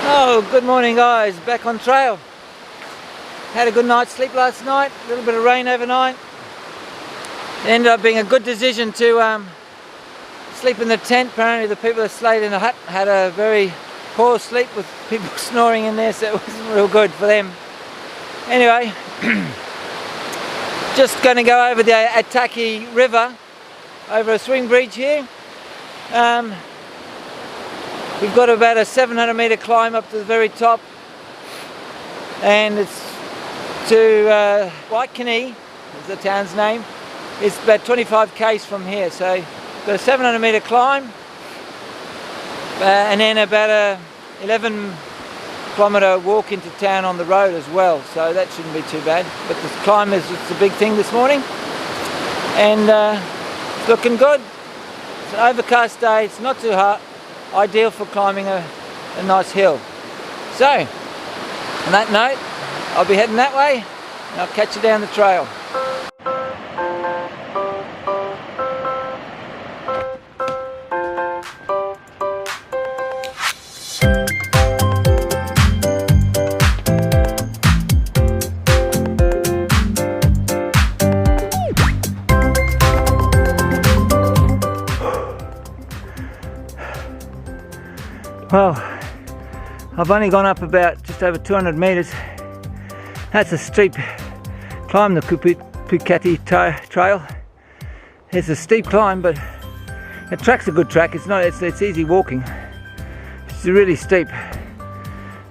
Oh, good morning guys, back on trail. Had a good night's sleep last night, a little bit of rain overnight. It ended up being a good decision to sleep in the tent. Apparently the people that stayed in the hut had a very poor sleep with people snoring in there, so it wasn't real good for them. Anyway, just going to go over the Ataki River, over a swing bridge here. We've got about a 700 metre climb up to the very top, and it's to Paekakariki, is the town's name. It's about 25 k's from here, so got a 700 metre climb, and then about a 11 kilometre walk into town on the road as well, so that shouldn't be too bad. But the climb is just a big thing this morning, and it's looking good. It's an overcast day, it's not too hot, ideal for climbing a nice hill. So, on that note, I'll be heading that way, and I'll catch you down the trail. Well, I've only gone up about just over 200 metres. That's a steep climb, the Pukaetua trail. It's a steep climb, but the track's a good track. It's easy walking. It's really steep,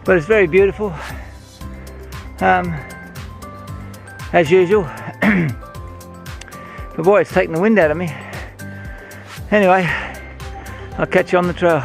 but it's very beautiful, as usual. But boy, it's taking the wind out of me. Anyway, I'll catch you on the trail.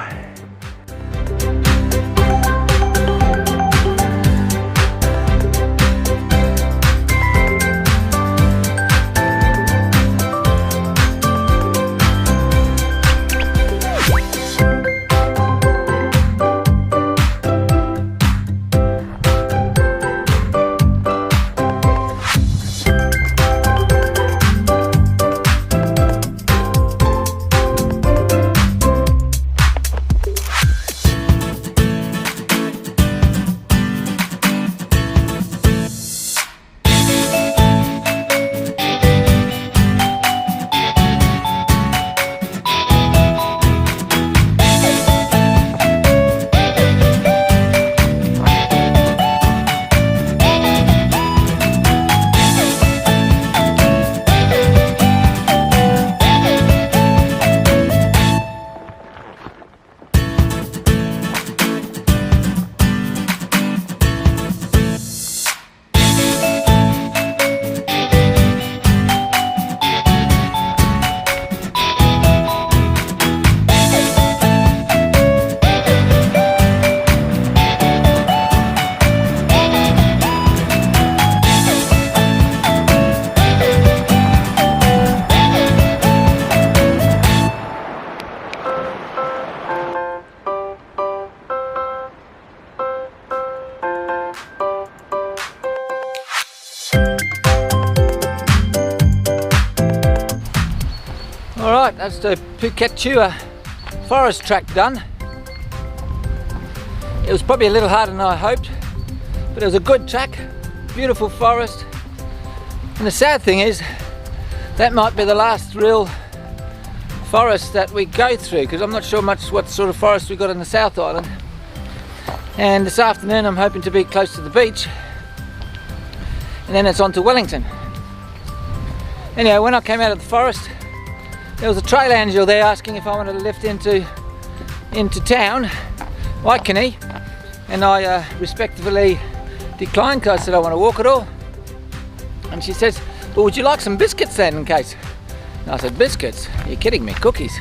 Alright, that's the Pukaetua forest track done. It was probably a little harder than I hoped, but it was a good track, beautiful forest. And the sad thing is, that might be the last real forest that we go through, because I'm not sure much what sort of forest we got in the South Island. And this afternoon I'm hoping to be close to the beach, and then it's on to Wellington. Anyway, when I came out of the forest, there was a trail angel there asking if I wanted to lift into town, Paekakariki, and I respectfully declined because I said I want to walk at all. And she says, well, would you like some biscuits then in case? And I said, biscuits? Are you kidding me? Cookies?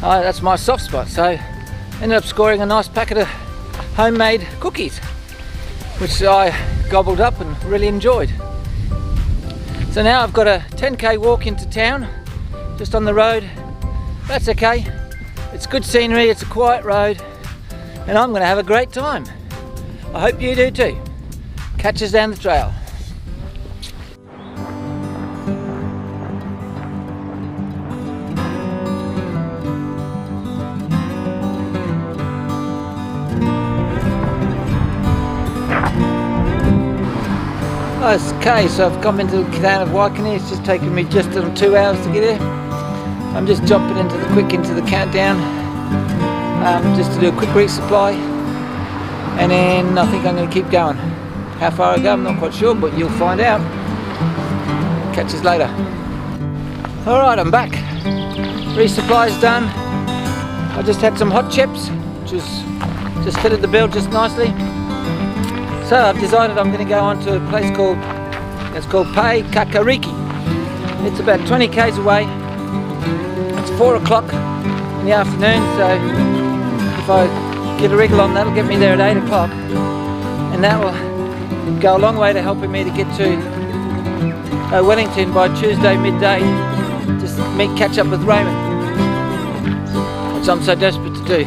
Oh, that's my soft spot. So I ended up scoring a nice packet of homemade cookies, which I gobbled up and really enjoyed. So now I've got a 10k walk into town, just on the road. That's okay, it's good scenery, it's a quiet road, and I'm going to have a great time. I hope you do too. Catch us down the trail. Okay, so I've come into the town of Waikini. It's just taken me just under 2 hours to get here. I'm just jumping into the countdown, just to do a quick resupply, and then I think I'm going to keep going. How far I go, I'm not quite sure, but you'll find out. Catch us later. Alright, I'm back. Resupply's done. I just had some hot chips, which was just fitted the bill just nicely. So I've decided I'm going to go on to a place called Paekakariki. It's about 20 k's away. It's 4 o'clock in the afternoon, so if I get a wriggle on, that'll get me there at 8 o'clock, and that will go a long way to helping me to get to Wellington by Tuesday midday. Just catch up with Raymond, which I'm so desperate to do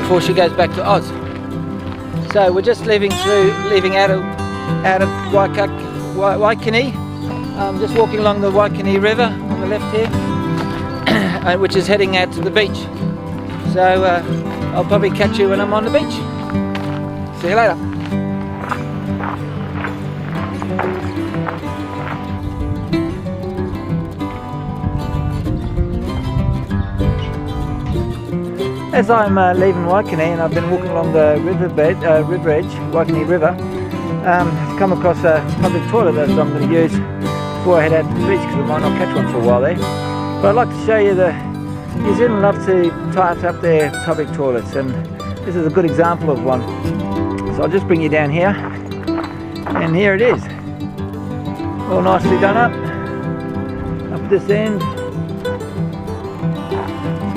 before she goes back to Oz. So we're just leaving out of Waikini. Just walking along the Waikini River on the left here, which is heading out to the beach. So I'll probably catch you when I'm on the beach. See you later. As I'm leaving Waikini, and I've been walking along the river edge, Waikini River, I've come across a public toilet that I'm going to use before I head out to the beach, because I might not catch one for a while there. But I'd like to show you New Zealand love to tighten up their public toilets, and this is a good example of one. So I'll just bring you down here, and here it is, all nicely done up this end.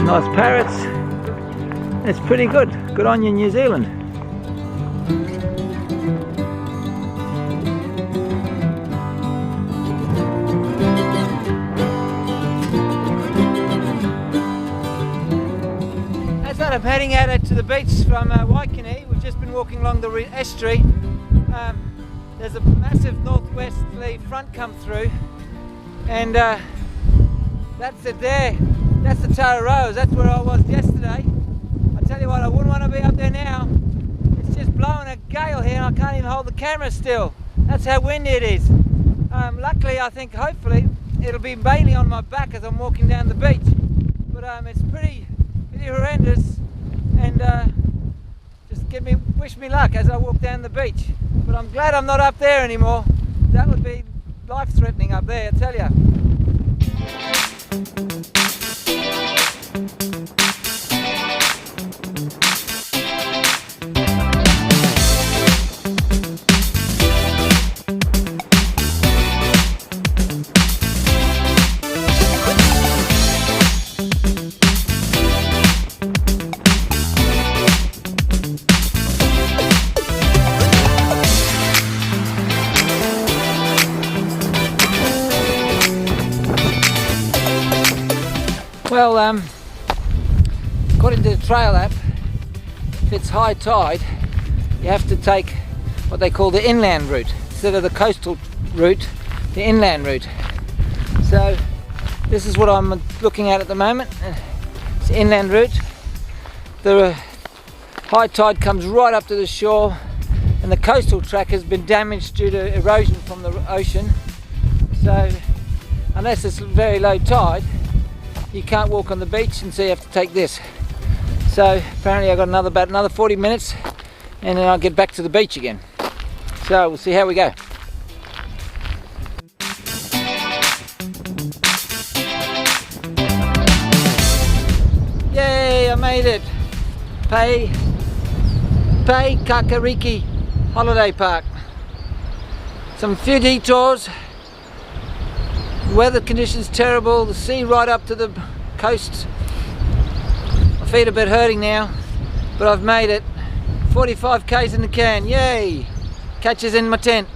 Nice parrots. It's pretty good. Good on you, New Zealand. As I'm heading out to the beach from Waikini, we've just been walking along the estuary. There's a massive northwesterly front come through, and that's it there. That's the Tararose. That's where I was yesterday. Tell you what, I wouldn't want to be up there now. It's just blowing a gale here, and I can't even hold the camera still. That's how windy it is. Luckily, I think, hopefully, it'll be mainly on my back as I'm walking down the beach. But it's pretty horrendous, and just wish me luck as I walk down the beach. But I'm glad I'm not up there anymore. That would be life-threatening up there, I tell you. Well, according to the trail app, if it's high tide, you have to take what they call the inland route instead of the coastal route, the inland route. So this is what I'm looking at the moment. It's the inland route. The high tide comes right up to the shore, and the coastal track has been damaged due to erosion from the ocean. So unless it's very low tide, you can't walk on the beach, and so you have to take this. So apparently I've got about another 40 minutes, and then I'll get back to the beach again. So we'll see how we go. Yay, I made it! Paekakariki Holiday Park. Some few detours. Weather conditions terrible, the sea right up to the coast. My feet are a bit hurting now, but I've made it. 45 k's in the can, yay! Catch us in my tent.